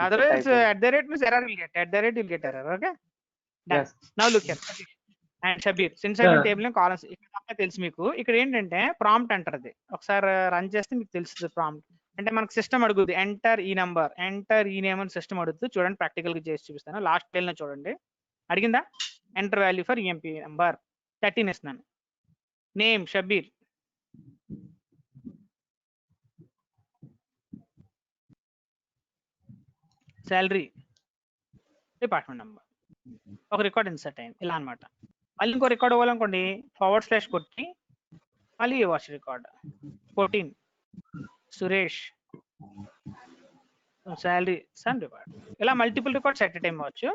Otherwise at the rate means error will get, at the rate you'll get error. Okay, done. Yes. Now look here, and Shabir, since I table లో columns ఇక్కడ తెలుసు మీకు. ఇక్కడ ఏంటంటే prompt అంటారు. ఒకసారి run చేస్తే మీకు తెలుస్తుంది ప్రాంప్ట్ అంటే. మనకు సిస్టమ్ అడుగుద్ది ఎంటర్ ఈ నంబర్, ఎంటర్ ఈ నేమ్ అని సిస్టమ్ అడుగుతుంది. చూడండి, ప్రాక్టికల్ గా చేసి చూపిస్తాను. లాస్ట్ పేజ్ లో చూడండి, అడిగిందా? Enter value for EMP number 13 ఇస్తున్నాను. Name Shabbir, salary, department number, ఒక రికార్డ్ ఇన్సర్ట్ అయింది. ఇలా అనమాట. మళ్ళీ ఇంకో రికార్డ్ ఇవ్వాలనుకోండి, ఫార్వర్డ్ / కొట్టి మళ్ళీ వాచ్ రికార్డ్ 14 సురేష్, శాలరీ, సన్ రికార్డ్. ఇలా మల్టిపుల్ రికార్డ్స్ ఎట్ టైం అవ్వచ్చు.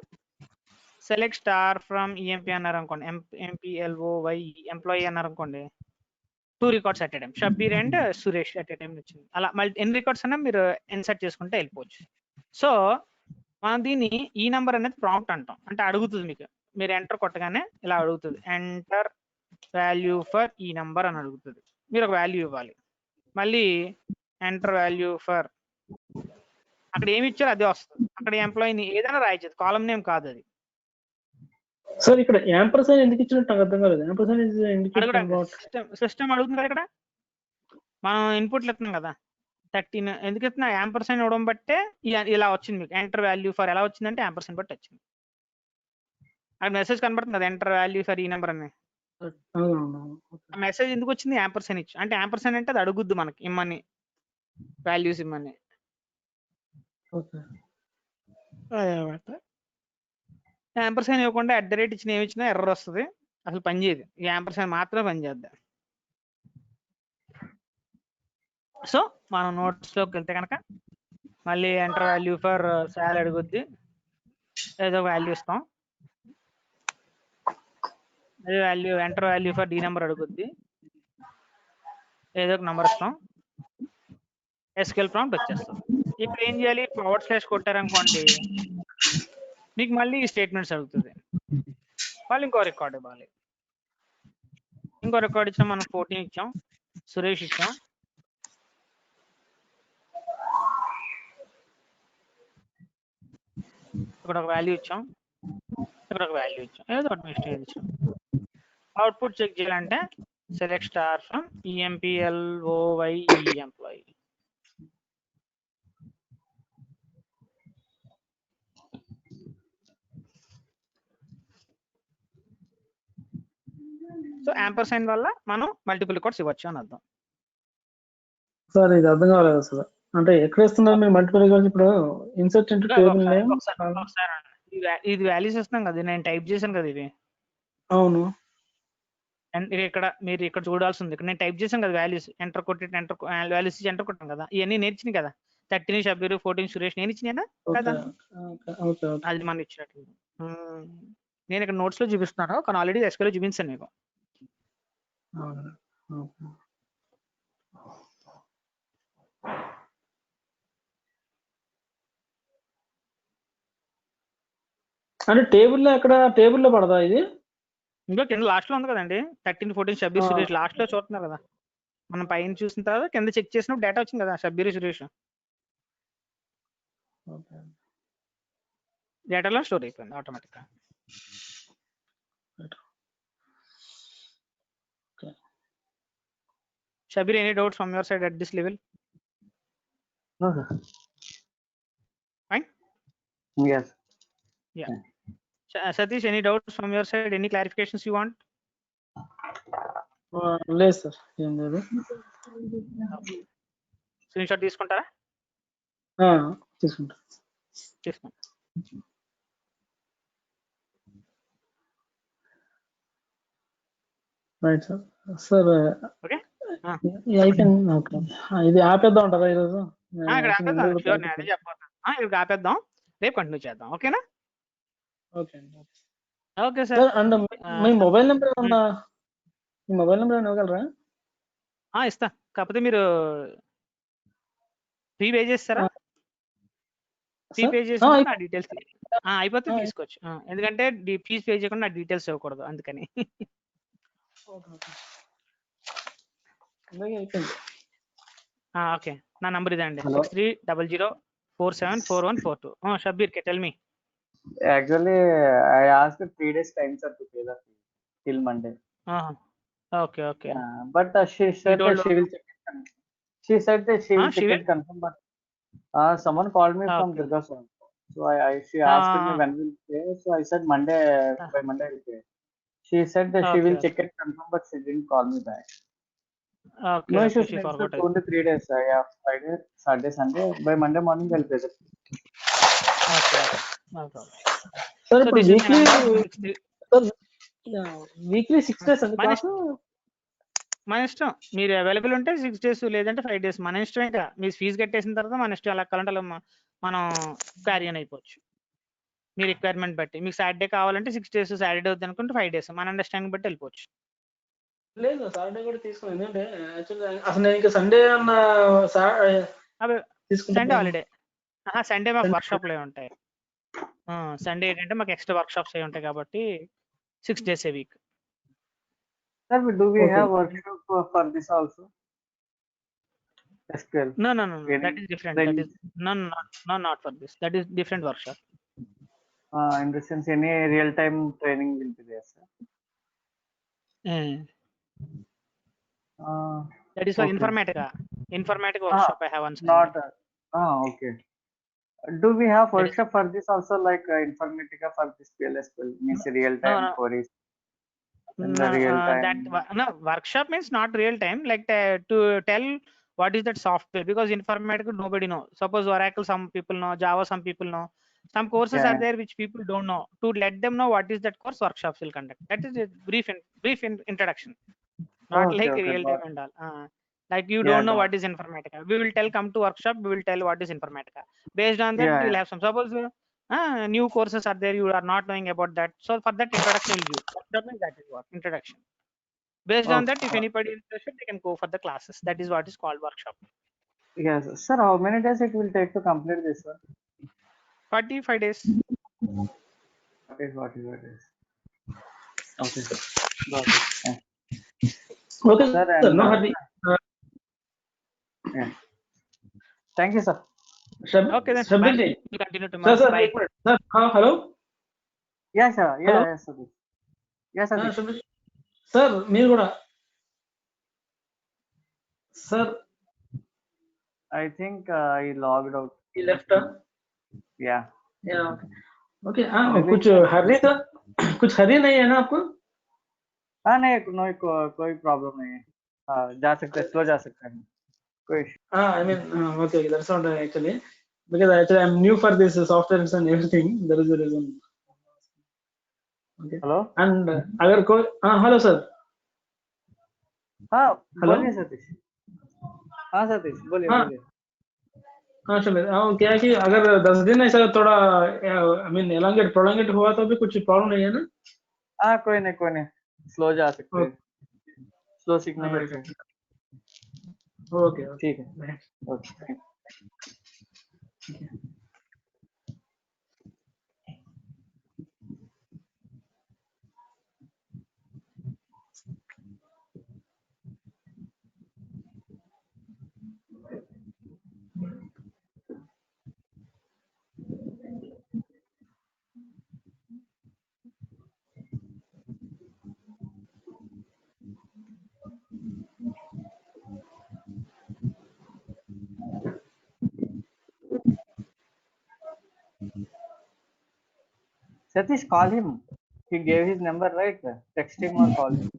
సెలెక్ట్ స్టార్ ఫ్రమ్ ఈఎంపీ అన్నారు అనుకోండి, ఎంపీఎల్ఓవై ఎంప్లాయీ అన్నారు అనుకోండి, 2 records at time, Shabbir and Suresh at time వచ్చింది. అలా ఎన్ని రికార్డ్స్ అన్నా మీరు ఇన్సర్ట్ చేసుకుంటే వెళ్ళిపోవచ్చు. సో మనం దీన్ని ఈ నంబర్ అనేది ప్రాంప్ట్ అంటాం. అంటే అడుగుతుంది మీకు, మీరు ఎంటర్ కొట్టగానే ఇలా అడుగుతుంది, ఎంటర్ వాల్యూ ఫర్ ఈ నంబర్ అని అడుగుతుంది. మీరు ఒక వాల్యూ ఇవ్వాలి. మళ్ళీ ఎంటర్ వాల్యూ ఫర్, అక్కడ ఏమి ఇచ్చారో అదే వస్తుంది. అక్కడ ఎంప్లాయీని ఏదైనా రాయచ్చు, కాలమ్ నేమ్ కాదు అది. సార్ ఇక్కడ యాంపర్సైన్ ఎందుకు ఇచ్చినట్టు నాకు అర్థం కాలేదు. యాంపర్సైన్ ఇస్ ఇండికేటింగ్ అబౌట్ సిస్టమ్ అడుగుతుంది కదా. ఇక్కడ మనం ఇన్పుట్లు ఇస్తున్నాం కదా, 13 ఎందుకు ఇస్తున్నా? యాంపర్సైన్ ఇవ్వడం బట్టే ఇలా వచ్చింది మీకు. ఎంటర్ వాల్యూ ఫర్ ఎలా వచ్చిందంటే యాంపర్సైన్ బట్టి వచ్చింది. అక్కడ మెసేజ్ కనబడుతుంది కదా, ఎంటర్ వాల్యూ ఫర్ ఈ నెంబర్ అని. ఆ మెసేజ్ ఎందుకు వచ్చింది? యాంపర్సైన్ ఇచ్చి. అంటే యాంపర్సైన్ అంటే అది అడుగుద్దు మనకి, ఇమ్మని వాల్యూస్ ఇమ్మని. యాంపర్సైన్ ఇవ్వకుండా అట్ ద రేట్ ఇచ్చిన ఏమి ఇచ్చినా ఎర్రర్ వస్తుంది, అసలు పనిచేయదు. ఈ యాంపర్సైన్ మాత్రమే పనిచేద్దాం. సో మనం నోట్స్లోకి వెళ్తే కనుక మళ్ళీ ఎంటర్ వాల్యూ ఫర్ శాలరీ అడుగుద్ది, ఏదో వాల్యూ ఇస్తాం. అదే value enter value for D number అడుగుద్ది, ఏదో ఒక నెంబర్ ఇస్తాం. ఎస్క్యూఎల్ ప్రాంప్ట్ వచ్చేస్తుంది. ఇప్పుడు ఏం చేయాలి? ఫార్వర్డ్ / కొట్టారనుకోండి, మీకు మళ్ళీ ఈ స్టేట్మెంట్స్ అడుగుతుంది. మళ్ళీ ఇంకో రికార్డ్ ఇవ్వాలి. ఇంకో రికార్డ్ ఇచ్చాం, మనం 14 ఇచ్చాం, సురేష్ ఇచ్చాం, ఇక్కడ ఒక వాల్యూ ఇచ్చాం, ఇక్కడ ఒక వాల్యూ ఇచ్చాం, ఏదో ఒకటి మిస్టేక్ ఇచ్చాం. అవుట్పుట్ చెక్ చేయాలంటే select star from EMPLOYE employee. So ampersand వల్ల మనం మల్టిపుల్ రికార్డ్స్ ఇవ్వచ్చు అని అర్థం. సార్ ఇది అర్థం కాలేదు అసలు. అంటే ఎక్కడ ఇస్తున్నారు మీరు మల్టిపుల్ రికార్డ్స్? ఇప్పుడు ఇన్సర్ట్ ఇంటూ టేబుల్ నేమ్. ఇది వాల్యూస్ ఇస్తున్నాం కదా, నేను టైప్ చేశాను కదా ఇవి. అవును. అండ్ ఇక్కడ మీరు ఇక్కడ చూడాల్సింది, ఇక్కడ నేను టైప్ చేశాను కదా వాల్యూస్, ఎంటర్ కొట్టి వాల్యూస్ ఎంటర్ కొట్టాను కదా, ఇవన్నీ నేర్చినాయి కదా. 13 షబ్బీర్, 14 సురేష్ నేను ఇచ్చినా కదా, అది మనం ఇచ్చినట్లు. నేను ఇక్కడ నోట్స్ లో చూపిస్తున్నాను, కానీ ఆల్రెడీ ఎస్క్యూఎల్ లో చూపించాను మీకు. అంటే టేబుల్లో ఎక్కడ టేబుల్లో పడదా ఇది? ఇంకా కింద లాస్ట్ లో ఉంది కదండి, 13, 14 షబ్బీర్ సురేష్ లాస్ట్ లో చూస్తున్నారు కదా. మనం పైన చూసిన తర్వాత కింద చెక్ చేసినప్పుడు డేటా వచ్చింది కదా, షబ్బీర్ సురేష్ డేటాలో స్టోర్ అయిపోయింది ఆటోమేటిక్ గా. Shabbir, any doubts from your side at this level? Fine? Yes. Yeah. Satish, any doubts from your side? Any clarifications you want? లేదు సార్, ఏం లేదు. స్క్రీన్ షాట్ తీసుకుంటారా? తీసుకుంటా. తీసుకోండి. Right sir. సార్ ఓకే, అయిపోయింది. ఓకే, ఇది ఆపేద్దాం అంటారా ఈరోజు? ఇక్కడ ఆపేద్దాం, షూర్, నేను అదే చెప్పబోతాను. ఇక్కడ ఆపేద్దాం, రేపు కంటిన్యూ చేద్దాం. ఓకేనా? Okay okay sir. And me mobile number ఏమన్నా, మీ మొబైల్ నెంబర్ ఏమైనా ఇవ్వగలరా? ఇస్తా, కాకపోతే మీరు ఫీ పే చేస్తారా? ఫీ పే చేసి నా డీటెయిల్స్ అయిపోతే తీసుకోవచ్చు. ఎందుకంటే ఫీజ్ పే చేయకుండా నా డీటెయిల్స్ ఇవ్వకూడదు, అందుకని. ఓకే, నా నంబర్ ఇదండి, 6300474142. Shabbir, tell me. Actually, I asked 3 days time, sir, to pay the fee till Monday. Okay. But she said that she will check it. She said that she will check it confirm. But someone called me from Durga Swan. So she asked me when will pay. So I said Monday, by Monday I will pay. She said that she will check it confirm, but she didn't call me back. No issues. She forgot. Only 3 days. I have Friday, Saturday, Sunday. By Monday morning I will pay it. Okay, no problem. Sir, so weekly 6 days అండి class? మన ఇష్టం, మీరు available ఉంటే 6 days, లేదంటే 5 days, మన ఇష్టం. ఇంకా మీ fee కట్టేసిన తర్వాత మన ఇష్టం, ఎలా కావాలంటే మనం క్యారీ అని అయిపోవచ్చు, మీ రిక్వైర్మెంట్ బట్టి. మీకు సాటర్డే కావాలంటే 6 days, సాటర్డే వద్దు అనుకుంటే 5 days, మన అండర్స్టాండింగ్ బట్టి వెళ్ళిపోవచ్చు. లేదు, సాటర్డే కూడా తీసుకున్నాను. ఎందుకంటే యాక్చువల్లీ అసలు నేను ఇంకా సండే అన్న సండే హాలిడే. సండే మాకు వర్క్షాప్లు అవి ఉంటాయి. సండే ఏంటంటే మాకు ఎక్స్ట్రా వర్క్షాప్స్ అవి ఉంటాయి కాబట్టి 6 days a week. Sir, do we have workshop for this also? SQL? No, that is different. That is not for this. That is different workshop. In the sense, any real-time training will be there, sir. That is for Informatica workshop. I have one. Not. Okay. Do we have workshop for this also, like Informatica for this PLSQL, means real-time queries? No, workshop means not real time, like to tell what is that software, because Informatica nobody know. Suppose Oracle some people know, Java some people know, some courses are there which people don't know. To let them know what is that course, workshops will conduct. That is a brief introduction, not like real time and all. Like you don't know what is Informatica, we will tell, come to workshop, we will tell what is Informatica. Based on that, we will have some. Suppose new courses are there, you are not knowing about that, so for that introduction will give. That is what introduction. Based on that, if anybody is interested, they can go for the classes. That is what is called workshop. Yes, sir. How many days it will take to complete this one? 45 days. 45 days. Okay. Okay, sir. No hurry. Yeah. Thank you, sir. Okay, then. Shabbir ji. We'll continue Sir, tomorrow. sir, Bye. एक minute. Sir, हाँ, hello. Yeah, sir. Yeah, Hello? yes, Satish. Yes, हाँ, Satish. Shabbir. Sir, మీరు కూడా. Sir, I think he logged out. he left. Yeah. Yeah. Okay. हाँ, Maybe कुछ हरी था? कुछ हरी नहीं है ना आपको? हाँ नहीं कोई प्रॉब्लम नहीं है. जा सकते हैं, स्लो जा सकते हैं, कोई issue. I mean, okay, that's not actually. Because actually I'm new for this software and everything. There is a reason. Okay. Hello. And अगर कोई hello sir. हाँ Hello? बोलिए सतीश. हाँ सतीश बोलिए हाँ. बोलिए. हाँ शामिल. क्या है कि अगर 10 दिन ऐसा थोड़ा I mean prolongate हुआ तो भी कुछ प्रॉब्लम नहीं है ना? हाँ कोई नहीं, स्लो जा सकते हैं, स्लो सीखने में अच्छा है. Okay. ठीक है. Okay. Satish, call him. He gave his number, right? Text him or call him.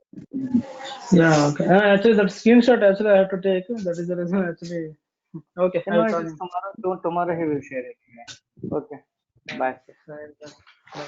Yeah. Okay. Actually, that screenshot actually I have to take. That is the reason actually. Okay. No, I'll it call is him. tomorrow. Tomorrow he will share it. Okay. Bye. Bye.